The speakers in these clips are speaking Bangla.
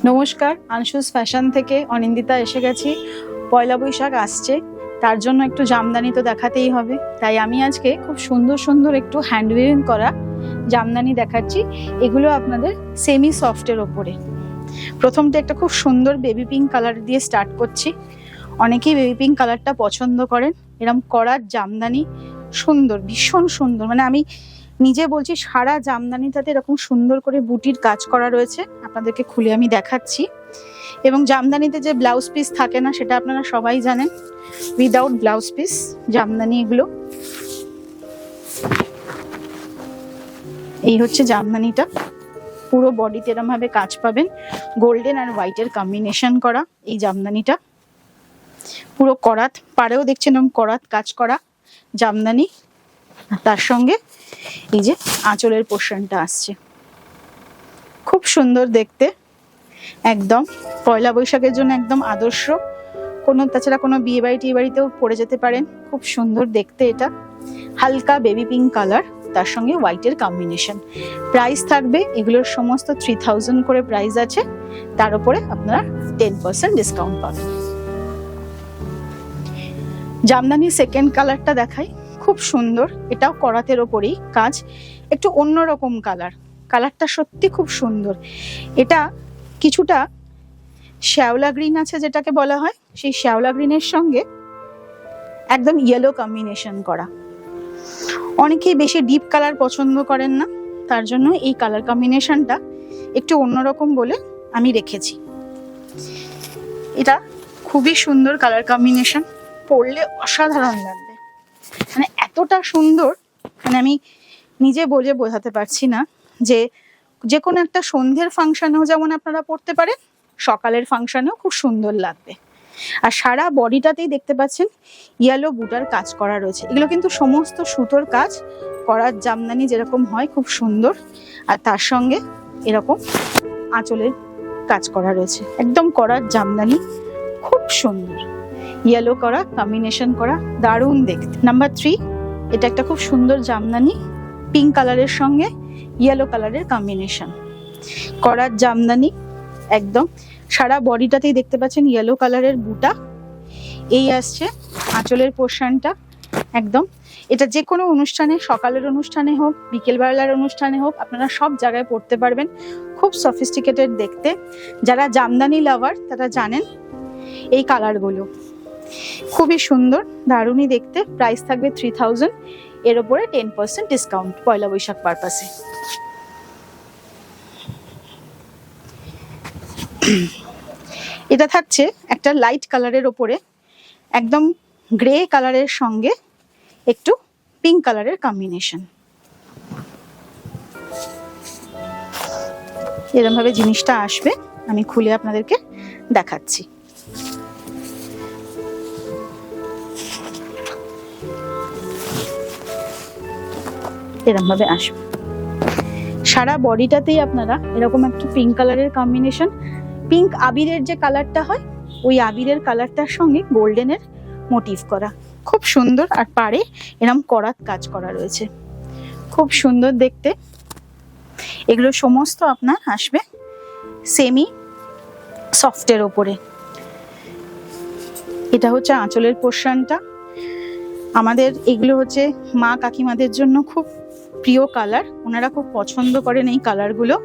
নমস্কার, আনশুস ফ্যাশন থেকে অনিন্দিতা এসে গেছি। পয়লা বৈশাখ আসছে, তার জন্য একটু জামদানি তো দেখাতেই হবে। তাই আমি আজকে খুব সুন্দর সুন্দর একটু হ্যান্ড উইভিং করা জামদানি দেখাচ্ছি। এগুলো আপনাদের সেমি সফটের ওপরে। প্রথমটা একটা খুব সুন্দর বেবি পিঙ্ক কালার দিয়ে স্টার্ট করছি। অনেকেই বেবি পিঙ্ক কালারটা পছন্দ করেন। এরকম করার জামদানি সুন্দর, ভীষণ সুন্দর। মানে আমি নিজে বলছি, সারা জামদানিটাতে এরকম সুন্দর করে বুটির কাজ করা রয়েছে। আপনাদেরকে খুলে আমি দেখাচ্ছি। এবং জামদানিতে যে ব্লাউজ পিস থাকে না, সেটা আপনারা সবাই জানেন। উইদাউট ব্লাউজ পিস জামদানি এগুলো। এই হচ্ছে জামদানিটা, পুরো বডিতে এরকম ভাবে কাজ পাবেন। গোল্ডেন আর হোয়াইটের কম্বিনেশন করা এই জামদানিটা। পুরো করাত পাড়েও দেখছেন এরকম করাত কাজ করা জামদানি। তার সঙ্গে এই যে আঁচলের পোর্শনটা আসছে, খুব সুন্দর দেখতে। একদম পয়লা বৈশাখের জন্য একদম আদর্শ। তাছাড়া কোনো বিয়ে বাড়ি টিয়ে বাড়িতেও পরে যেতে পারেন। খুব সুন্দর দেখতে এটা। হালকা বেবি পিঙ্ক কালার, তার সঙ্গে হোয়াইটের কম্বিনেশন। প্রাইস থাকবে এগুলোর সমস্ত 3000 করে প্রাইস আছে। তার উপরে আপনারা 10% ডিসকাউন্ট পাবেন। জামদানির সেকেন্ড কালারটা দেখাই, খুব সুন্দর। এটাও করাতের ওপরেই কাজ, একটু অন্যরকম কালার। কালারটা সত্যি খুব সুন্দর। এটা কিছুটা শ্যাওলা গ্রিন আছে যেটাকে বলা হয়, সেই শ্যাওলা গ্রিনের সঙ্গে একদম ইয়েলো কম্বিনেশন করা। অনেকেই বেশি ডিপ কালার পছন্দ করেন না, তার জন্য এই কালার কম্বিনেশনটা একটু অন্যরকম বলে আমি রেখেছি। এটা খুবই সুন্দর কালার কম্বিনেশন, পরলে অসাধারণ লাগবে। মানে এতটা সুন্দর, মানে আমি নিজে বলে বোঝাতে পারছি না। যে কোনো একটা সন্ধ্যের ফাংশনেও যেমন আপনারা পড়তে পারেন, সকালের ফাংশনেও খুব সুন্দর লাগবে। আর সারা বডিটাতেই দেখতে পাচ্ছেন ইয়েলো বুটার কাজ করা রয়েছে। এগুলো কিন্তু সমস্ত সুতোর কাজ করার জামদানি যেরকম হয়, খুব সুন্দর। আর তার সঙ্গে এরকম আঁচলের কাজ করা রয়েছে, একদম করার জামদানি, খুব সুন্দর। ইয়েলো করা কম্বিনেশন করা, দারুণ দেখতে। নাম্বার 3, এটা একটা খুব সুন্দর জামদানি, পিঙ্ক কালারের সঙ্গে ইয়েলো কালারের কম্বিনেশন করার জামদানি। একদম সারা বডিটাতেই দেখতে পাচ্ছেন ইয়েলো কালারের বুটা। এই আসছে আঁচলের পোর্শনটা। একদম এটা যে কোনো অনুষ্ঠানে, সকালের অনুষ্ঠানে হোক, বিকেলবেলার অনুষ্ঠানে হোক, আপনারা সব জায়গায় পরতে পারবেন। খুব সফিস্টিকেটেড দেখতে। যারা জামদানি লাভার তারা জানেন এই কালারগুলো। খুবই সুন্দর, দারুণই দেখতে। প্রাইস থাকবে 3000, এর উপরে 10% ডিসকাউন্ট পয়লা বৈশাখ পারপাসে। এটা থাকছে একটা লাইট কালারের ওপরে, একদম গ্রে কালারের সঙ্গে একটু পিঙ্ক কালারের কম্বিনেশন। এরকম ভাবে জিনিসটা আসবে, আমি খুলে আপনাদেরকে দেখাচ্ছি। এরকম ভাবে আসবে। সারা বডিটাতেই আপনারা এরকম একটা পিঙ্ক কালারের কম্বিনেশন, পিঙ্ক আবিরের যে কালারটা হয়, ওই আবিরের কালারটার সঙ্গে গোল্ডেনের মোটিভ করা, খুব সুন্দর। আর পাড়ে এরকম করাত কাজ করা রয়েছে, খুব সুন্দর দেখতে। এগুলো সমস্ত আপনার আসবে সেমি সফটের ওপরে। এটা হচ্ছে আঁচলের পোর্শনটা। আমাদের এগুলো হচ্ছে মা কাকিমাদের জন্য খুব প্রিয় কালার, ওনারা খুব পছন্দ করেন এই কালারগুলো।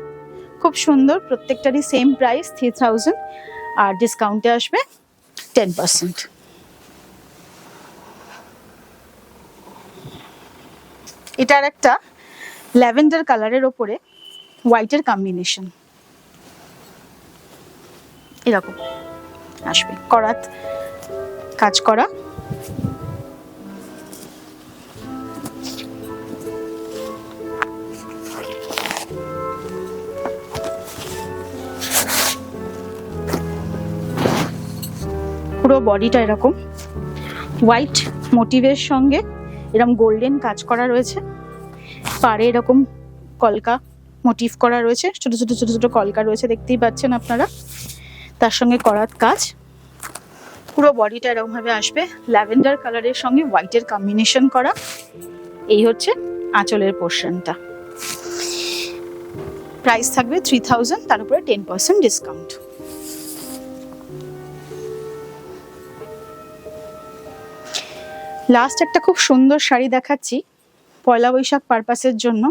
খুব সুন্দর, প্রত্যেকটারই সেম প্রাইস 3000, আর ডিসকাউন্টে আসবে 10%। এটার একটা ল্যাভেন্ডার কালারের ওপরে হোয়াইটের কম্বিনেশন, এরকম আসবে, করাত কাজ করা। পুরো বডিটা এরকম হোয়াইট মোটিভের সঙ্গে এরকম গোল্ডেন কাজ করা রয়েছে। পাড়ে এরকম কলকা মোটিভ করা রয়েছে, ছোট ছোট ছোট ছোট কলকা রয়েছে, দেখতেই পাচ্ছেন আপনারা। তার সঙ্গে করাত কাজ। পুরো বডিটা এরকম ভাবে আসবে, ল্যাভেন্ডার কালারের সঙ্গে হোয়াইটের কম্বিনেশন করা। এই হচ্ছে আঁচলের পোর্শনটা। প্রাইস থাকবে 3000, তার উপরে 10% ডিসকাউন্ট। লাস্ট একটা খুব সুন্দর শাড়ি দেখাচ্ছি পয়লা বৈশাখ পারপাসের জন্য।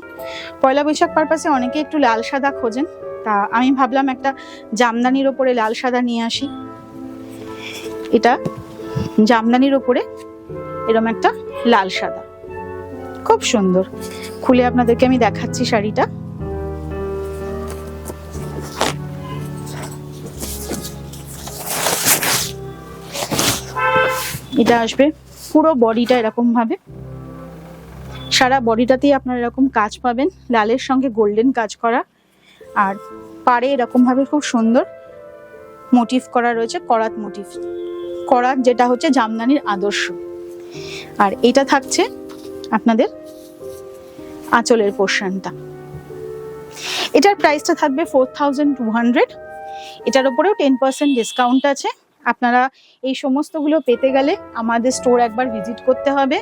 পয়লা বৈশাখ পারপাসে অনেকে একটু লাল সাদা খোঁজেন, তা আমি ভাবলাম একটা জামদানির ওপরে লাল সাদা নিয়ে আসি। এটা জামদানির ওপরে এরকম একটা লাল সাদা, খুব সুন্দর। খুলে আপনাদেরকে আমি দেখাচ্ছি শাড়িটা। এটা আসবে পুরো বডিটা এরকম ভাবে, সারা বডিটাতেই আপনারা এরকম কাজ পাবেন, লালের সঙ্গে গোল্ডেন কাজ করা। আর পাড়ে এরকম ভাবে খুব সুন্দর মোটিভ করা রয়েছে, করাত মোটিভ, করাত যেটা হচ্ছে জামদানির আদর্শ। আর এটা থাকছে আপনাদের আঁচলের পোর্শনটা। এটার প্রাইসটা থাকবে 4200। এটার উপরেও 10% ডিসকাউন্ট আছে। আপনারা এই সমস্তগুলো পেতে গেলে আমাদের স্টোর একবার ভিজিট করতে হবে।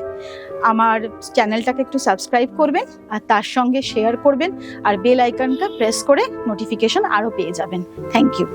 আমার চ্যানেলটাকে একটু সাবস্ক্রাইব করবেন আর তার সঙ্গে শেয়ার করবেন, আর বেল আইকনটা প্রেস করে নোটিফিকেশন আরও পেয়ে যাবেন। Thank you.